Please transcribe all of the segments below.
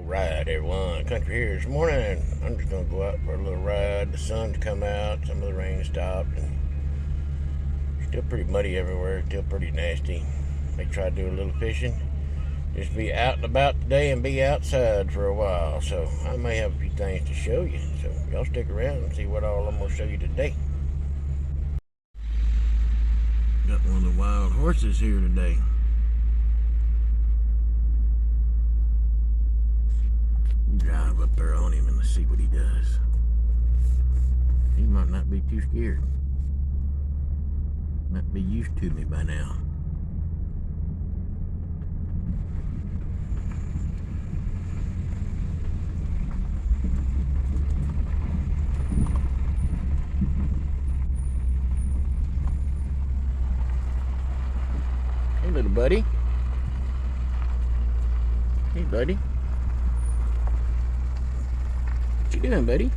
Alright, everyone. Country here this morning. I'm just gonna go out for a little ride. The sun's come out, some of the rain stopped, and still pretty muddy everywhere, still pretty nasty. May try to do a little fishing. Just be out and about today and be outside for a while. So I may have a few things to show you. So y'all stick around and see what all I'm gonna show you today. Got one of the wild horses here today. Drive up there on him and let's see what he does. He might not be too scared. Might be used to me by now. Hey, little buddy. Hey, buddy. What you doing, buddy?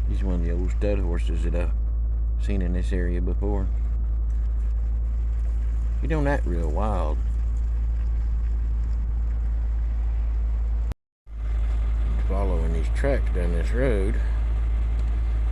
He's one of the old stud horses that I've seen in this area before. He don't act real wild. Following these tracks down this road.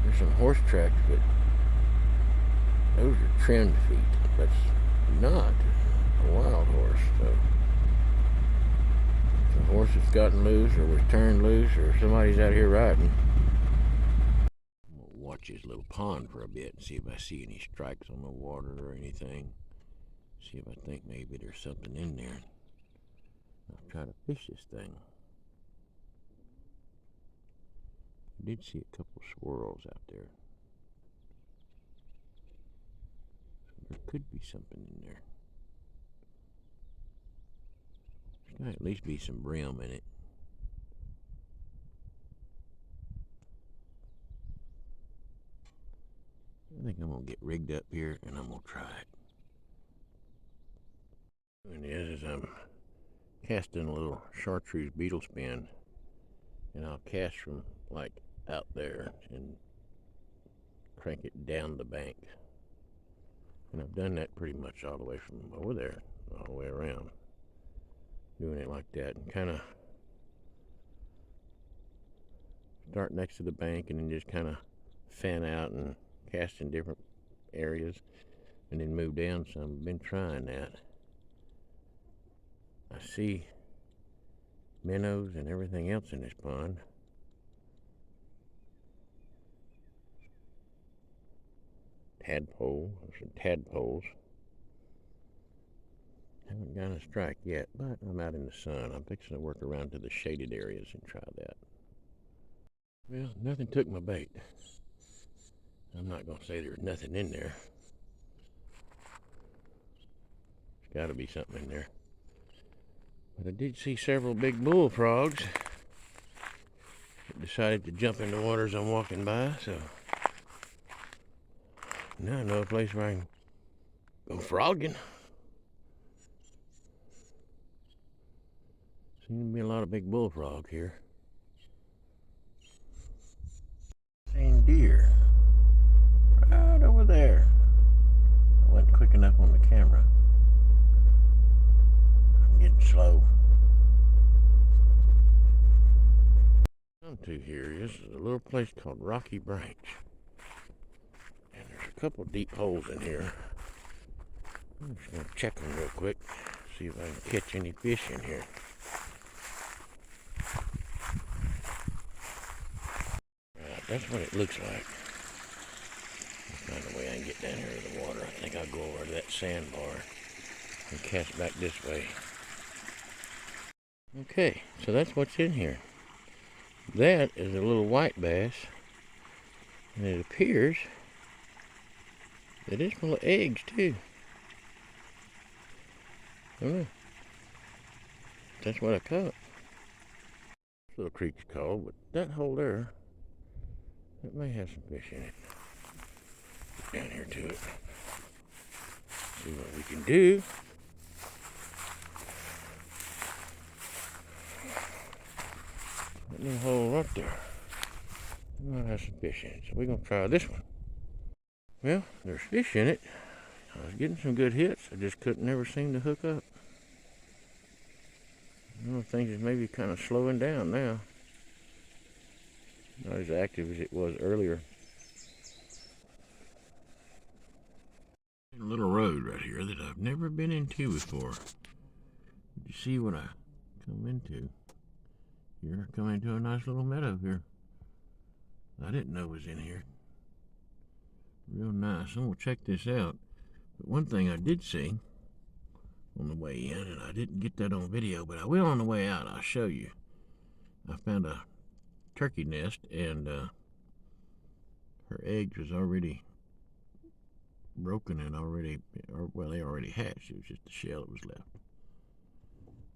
There's some horse tracks, but those are trimmed feet. That's not a wild horse. So the horse has gotten loose or was turned loose or somebody's out here riding. I'm gonna watch this little pond for a bit and see if I see any strikes on the water or anything. See if I think maybe there's something in there. I'll try to fish this thing. I did see a couple squirrels out there. So there could be something in there. There's gotta at least be some brim in it. I think I'm gonna get rigged up here and I'm gonna try it. And as I'm casting a little chartreuse beetle spin, and I'll cast from like out there and crank it down the bank. And I've done that pretty much all the way from over there, all the way around. Doing it like that and kind of start next to the bank and then just kind of fan out and cast in different areas and then move down some. I've been trying that. I see minnows and everything else in this pond. Tadpole, or some tadpoles. Haven't got a strike yet, but I'm out in the sun. I'm fixing to work around to the shaded areas and try that. Well, nothing took my bait. I'm not going to say there's nothing in there. There's got to be something in there. But I did see several big bullfrogs that decided to jump in the water as I'm walking by, so now I know a place where I can go frogging. Seems to be a lot of big bullfrog here. Seen deer right over there. I wasn't quick enough on the camera. I'm getting slow. Come to here is a little place called Rocky Branch. And there's a couple deep holes in here. I'm just going to check them real quick. See if I can catch any fish in here. That's what it looks like. There's not a way I can get down here to the water. I think I'll go over to that sandbar and cast back this way. Okay, so that's what's in here. That is a little white bass, and it appears that it's full of eggs too. I don't know. That's what I caught. This little creek's called, but that hole there, it may have some fish in it. Get down here to it. See what we can do. That little hole right there. It might have some fish in it, so we're gonna try this one. Well, there's fish in it. I was getting some good hits. I just couldn't never seem to hook up. Well, things is maybe kind of slowing down now. Not as active as it was earlier. A little road right here that I've never been into before. You see what I come into? Here, I come into a nice little meadow here. I didn't know was in here. Real nice. I'm gonna check this out. But one thing I did see on the way in, and I didn't get that on video, but I will on the way out. I'll show you. I found a turkey nest, and her eggs was already broken and well, they already hatched. It was just the shell that was left.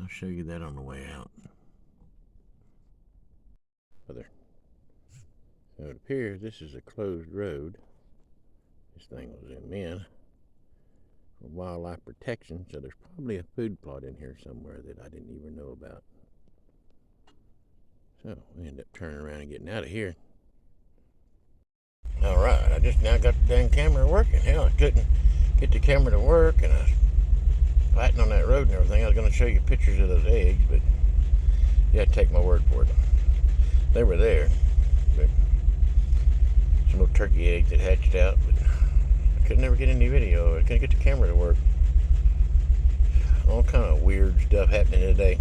I'll show you that on the way out. So it appears this is a closed road. This thing will zoom in for wildlife protection, so there's probably a food plot in here somewhere that I didn't even know about. So we end up turning around and getting out of here. Alright, I just now got the dang camera working. Hell, I couldn't get the camera to work, and I was fighting on that road and everything. I was going to show you pictures of those eggs, but you have to take my word for it. They were there, but some little turkey eggs that hatched out, but I could never get any video. I couldn't get the camera to work. All kind of weird stuff happening today.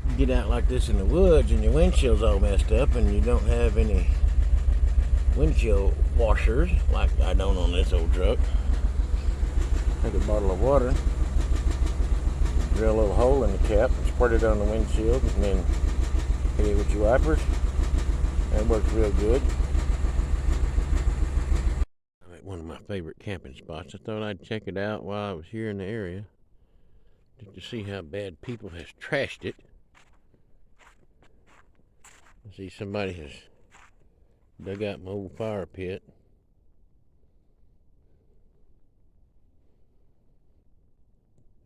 You get out like this in the woods and your windshield's all messed up and you don't have any windshield washers like I don't on this old truck. Take a bottle of water, drill a little hole in the cap and squirt it on the windshield, and then hit it with your wipers. That works real good. I'm at one of my favorite camping spots. I thought I'd check it out while I was here in the area, just to see how bad people has trashed it. I see somebody has dug out my old fire pit.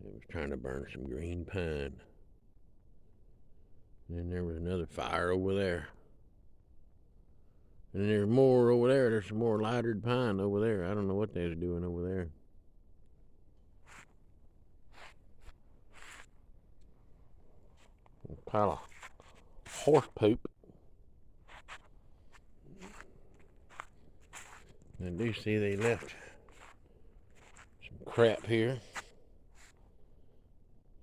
It was trying to burn some green pine. And then there was another fire over there. And then there's more over there. There's some more lightered pine over there. I don't know what they was doing over there. A pile of horse poop. I do see they left some crap here.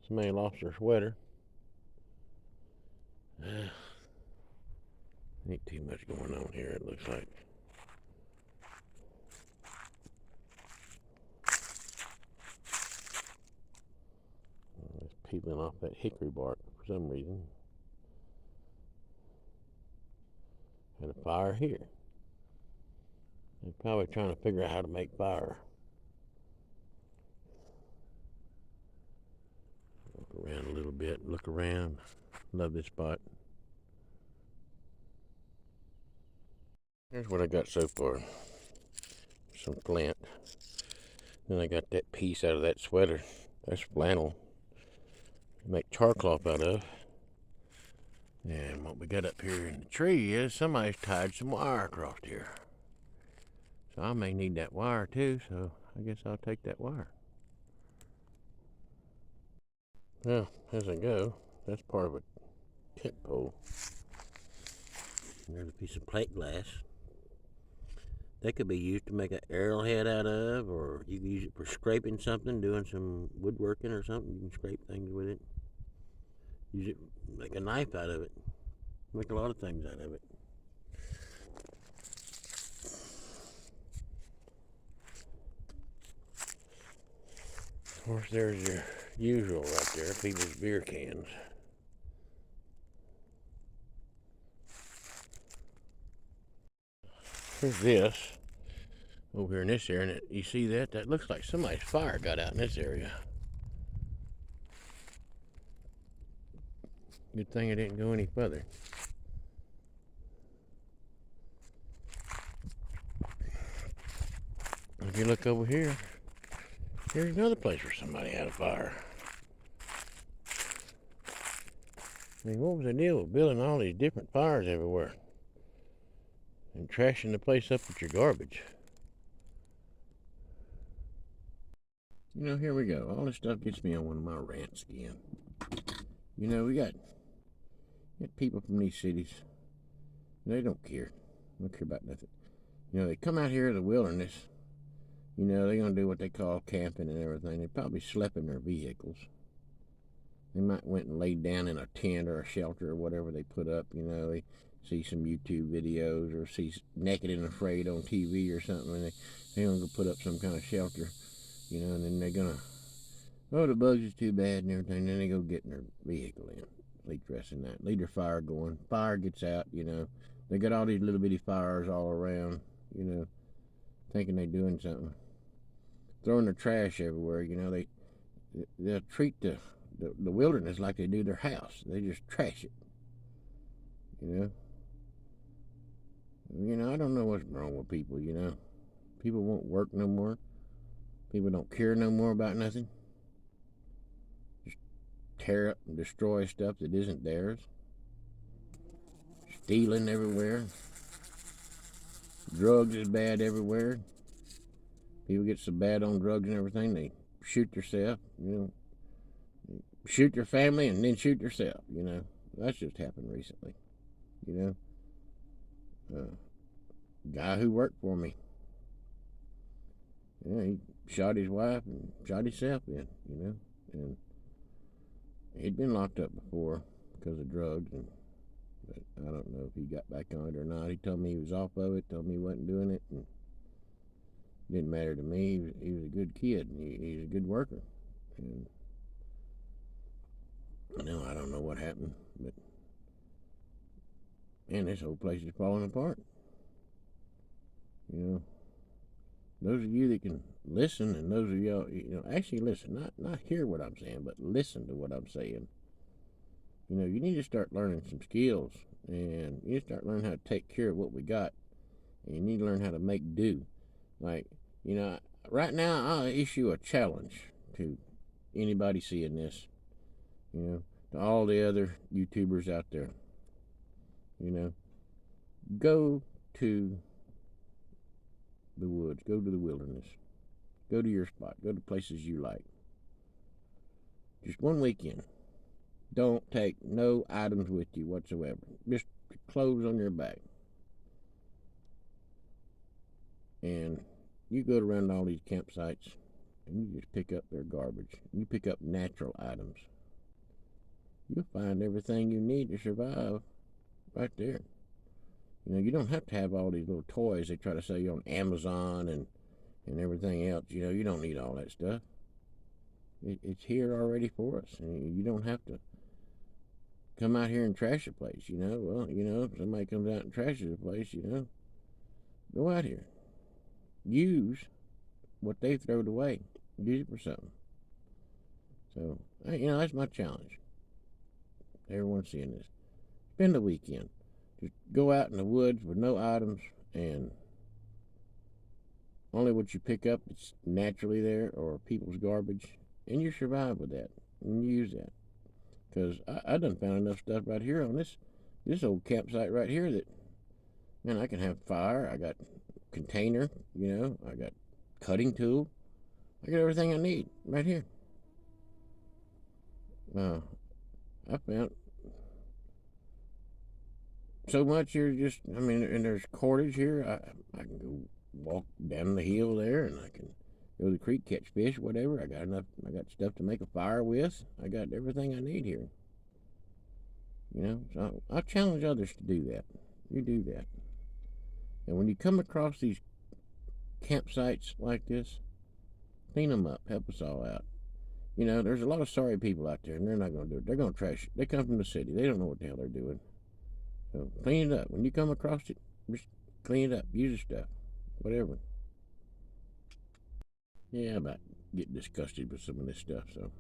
Somebody lost their sweater. Ain't too much going on here, it looks like. It's peeling off that hickory bark for some reason. Had a fire here. They're probably trying to figure out how to make fire. Look around a little bit, look around. Love this spot. Here's what I got so far. Some flint. Then I got that piece out of that sweater. That's flannel to make charcloth out of. And what we got up here in the tree is somebody's tied some wire across here. So I may need that wire too, so I guess I'll take that wire. Well, as I go, that's part of a tent pole. There's a piece of plate glass. That could be used to make an arrowhead out of, or you can use it for scraping something, doing some woodworking or something. You can scrape things with it. Use it, make a knife out of it. Make a lot of things out of it. Of course, there's your usual right there, people's beer cans. Here's this over here in this area, and you see that? That looks like somebody's fire got out in this area. Good thing it didn't go any further. If you look over here, here's another place where somebody had a fire. I mean, what was the deal with building all these different fires everywhere? And trashing the place up with your garbage. Here we go. All this stuff gets me on one of my rants again. We got people from these cities. They don't care. They don't care about nothing. They come out here to the wilderness. They're going to do what they call camping and everything. They probably slept in their vehicles. They might went and laid down in a tent or a shelter or whatever they put up. They see some YouTube videos or see Naked and Afraid on TV or something, and they're going to go put up some kind of shelter, and then they're going to, oh, the bugs is too bad and everything. Then they go get in their vehicle in, late dressing that, leave their fire going. Fire gets out, They got all these little bitty fires all around, thinking they're doing something. Throwing their trash everywhere, they'll treat the wilderness like they do their house. They just trash it, I don't know what's wrong with people, People won't work no more. People don't care no more about nothing. Just tear up and destroy stuff that isn't theirs. Stealing everywhere. Drugs is bad everywhere. People get so bad on drugs and everything, they shoot themselves, shoot their family and then shoot themselves, That's just happened recently, Guy who worked for me, he shot his wife and shot himself in, and he'd been locked up before because of drugs, but I don't know if he got back on it or not. He told me he was off of it, told me he wasn't doing it, and it didn't matter to me. He was a good kid, and he's a good worker, and I don't know what happened, but man, this whole place is falling apart. Those of you that can listen, and those of y'all, actually listen, not hear what I'm saying, but listen to what I'm saying. You need to start learning some skills, and you need to start learning how to take care of what we got, and you need to learn how to make do. Like, right now I'll issue a challenge to anybody seeing this, to all the other YouTubers out there. Go to the woods, go to the wilderness, go to your spot, go to places you like. Just one weekend. Don't take no items with you whatsoever. Just clothes on your back. And you go around all these campsites and you just pick up their garbage. You pick up natural items. You'll find everything you need to survive right there. You don't have to have all these little toys they try to sell you on Amazon and everything else. You don't need all that stuff. It's here already for us. And you don't have to come out here and trash a place, Well, if somebody comes out and trashes a place, go out here. Use what they thrown away. Use it for something. So, that's my challenge. Everyone's seeing this. Spend the weekend. Just go out in the woods with no items and only what you pick up that's naturally there or people's garbage, and you survive with that and you use that. Because I done found enough stuff right here on this old campsite right here that, man, I can have fire. I got container, I got cutting tool. I got everything I need right here. I found so much here. And there's cordage here. I can go walk down the hill there, and I can go to the creek, catch fish, whatever. I got stuff to make a fire with. I got everything I need here. So I challenge others to do that. You do that. And when you come across these campsites like this, clean them up. Help us all out. There's a lot of sorry people out there, and they're not going to do it. They're going to trash it. They come from the city. They don't know what the hell they're doing. So clean it up. When you come across it, just clean it up. Use the stuff. Whatever. Yeah, I'm about getting disgusted with some of this stuff, so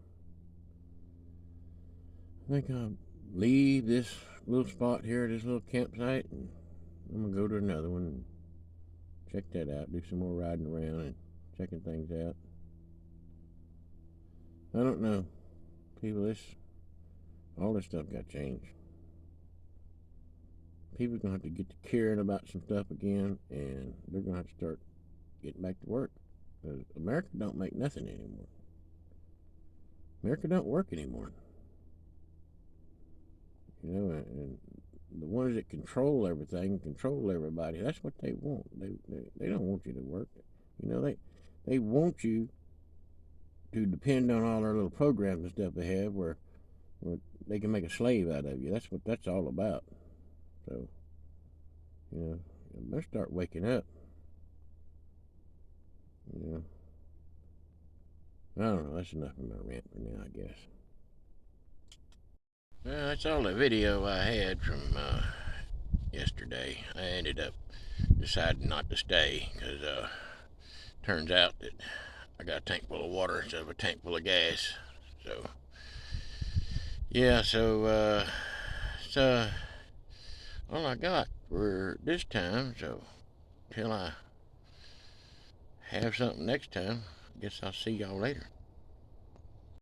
I think I'll leave this little spot here, this little campsite, and I'm going to go to another one and check that out, do some more riding around and checking things out. I don't know. People, all this stuff got changed. People are going to have to get to caring about some stuff again, and they're going to have to start getting back to work. Because America don't make nothing anymore. America don't work anymore. You know, and the ones that control everything, control everybody, that's what they want. They don't want you to work. You know, they want you to depend on all their little programs and stuff they have where they can make a slave out of you. That's what that's all about. So, you know, you better start waking up. You know, I don't know. That's enough of my rant for now, I guess. Well, that's all the video I had from yesterday. I ended up deciding not to stay because turns out that I got a tank full of water instead of a tank full of gas. So, yeah, so it's all I got for this time. So, till I have something next time, I guess I'll see y'all later.